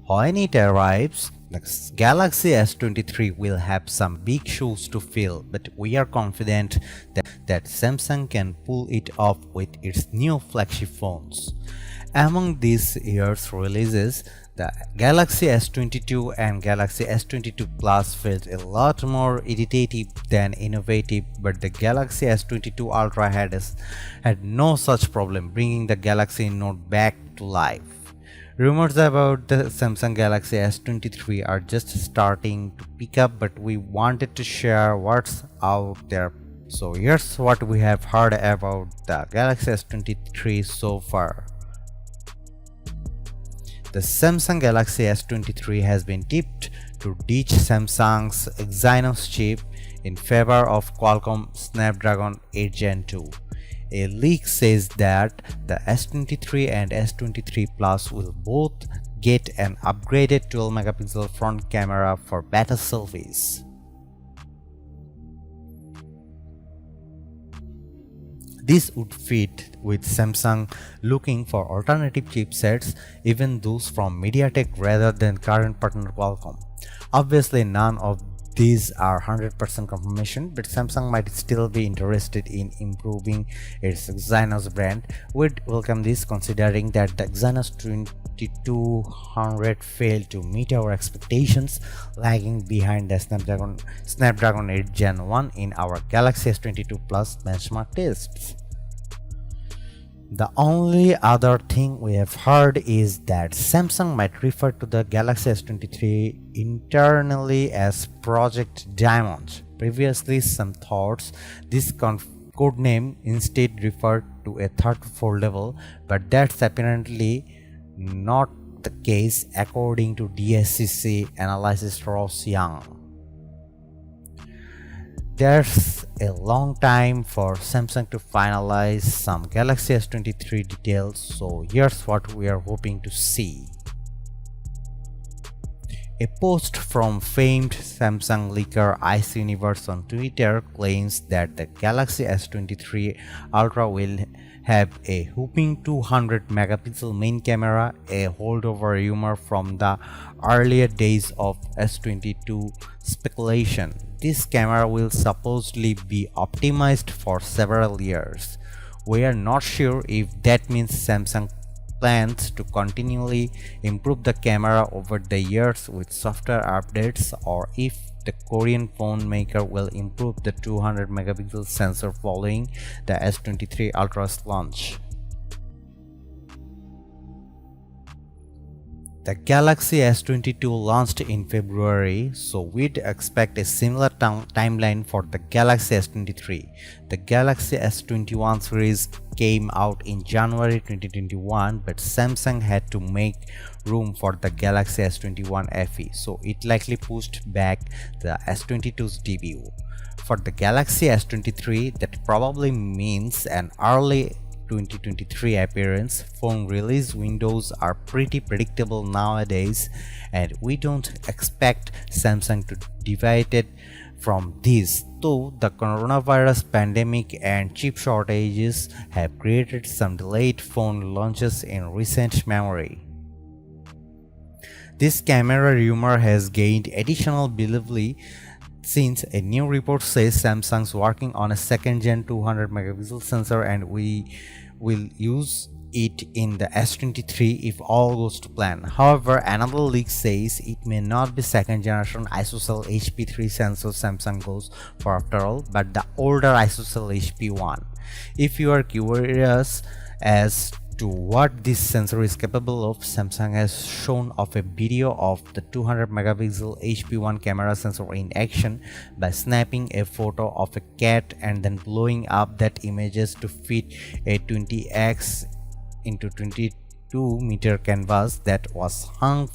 When it arrives, the Galaxy S23 will have some big shoes to fill, but we are confident that Samsung can pull it off with its new flagship phones. Among this year's releases, the Galaxy S22 and Galaxy S22 Plus felt a lot more iterative than innovative, but the Galaxy S22 Ultra had no such problem bringing the Galaxy Note back to life. Rumors about the Samsung Galaxy S23 are just starting to pick up, but we wanted to share what's out there. So here's what we have heard about the Galaxy S23 so far. The Samsung Galaxy S23 has been tipped to ditch Samsung's Exynos chip in favor of Qualcomm Snapdragon 8 Gen 2. A leak says that the S23 and S23 Plus will both get an upgraded 12-megapixel front camera for better selfies. This would fit with Samsung looking for alternative chipsets, even those from MediaTek rather than current partner Qualcomm. Obviously, none of these are 100% confirmation, but Samsung might still be interested in improving its Exynos brand. We'd welcome this, considering that the Exynos 2200 failed to meet our expectations, lagging behind the Snapdragon 8 Gen 1 in our Galaxy S22 Plus benchmark tests. The only other thing we have heard is that Samsung might refer to the Galaxy S23 internally as Project Diamond. Previously, some thought this codename instead referred to a third foldable, but that's apparently not the case according to DSCC analyst Ross Young. There's a long time for Samsung to finalize some Galaxy S23 details, so here's what we are hoping to see. A post from famed Samsung leaker Ice Universe on Twitter claims that the Galaxy S23 Ultra will have a whopping 200 megapixel main camera, a holdover rumor from the earlier days of S22 speculation. This camera will supposedly be optimized for several years. We are not sure if that means Samsung plans to continually improve the camera over the years with software updates, or if the Korean phone maker will improve the 200 megapixel sensor following the S23 Ultra's launch. The Galaxy S22 launched in February, so we'd expect a similar timeline for the Galaxy S23. The Galaxy S21 series came out in January 2021, but Samsung had to make room for the Galaxy S21 FE, so it likely pushed back the S22's debut. For the Galaxy S23, that probably means an early 2023 appearance. Phone release windows are pretty predictable nowadays, and we don't expect Samsung to deviate from this, though the coronavirus pandemic and chip shortages have created some delayed phone launches in recent memory. This camera rumor has gained additional believability since a new report says Samsung's working on a second-gen 200 megapixel sensor, and we will use it in the S23 if all goes to plan. However, another leak says it may not be second-generation ISOCELL HP3 sensor Samsung goes for after all, but the older ISOCELL HP1. If you are curious as to what this sensor is capable of, Samsung has shown off a video of the 200 megapixel HP1 camera sensor in action by snapping a photo of a cat and then blowing up that images to fit a 20x into 22 meter canvas that was hung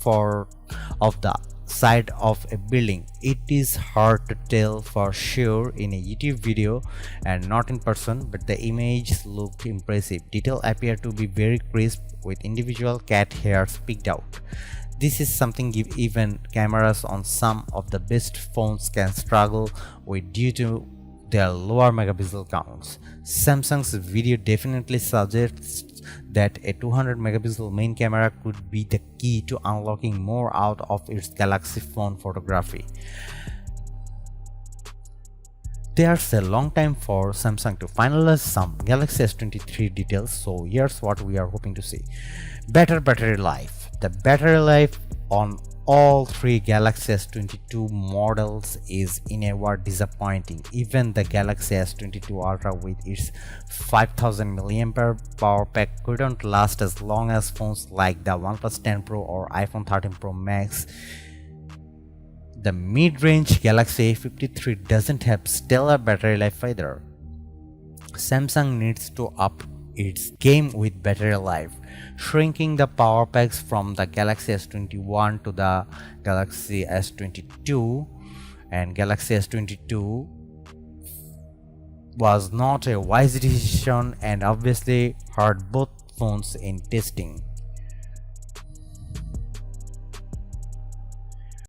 off the side of a building. It is hard to tell for sure in a YouTube video and not in person, but the images looked impressive. Details appear to be very crisp with individual cat hairs picked out. This is something even cameras on some of the best phones can struggle with due to their lower megapixel counts. Samsung's video definitely suggests that a 200 megapixel main camera could be the key to unlocking more out of its Galaxy phone photography. There's a long time for Samsung to finalize some Galaxy S23 details, so here's what we are hoping to see. Better battery life. The battery life on all three Galaxy S22 models is in a word disappointing. Even the Galaxy S22 Ultra with its 5000 mAh power pack couldn't last as long as phones like the OnePlus 10 Pro or iPhone 13 Pro Max. The mid-range Galaxy A53 doesn't have stellar battery life either. Samsung needs to up its game with battery life, shrinking the power packs from the Galaxy S21 to the Galaxy S22, and Galaxy S22 was not a wise decision and obviously hurt both phones in testing.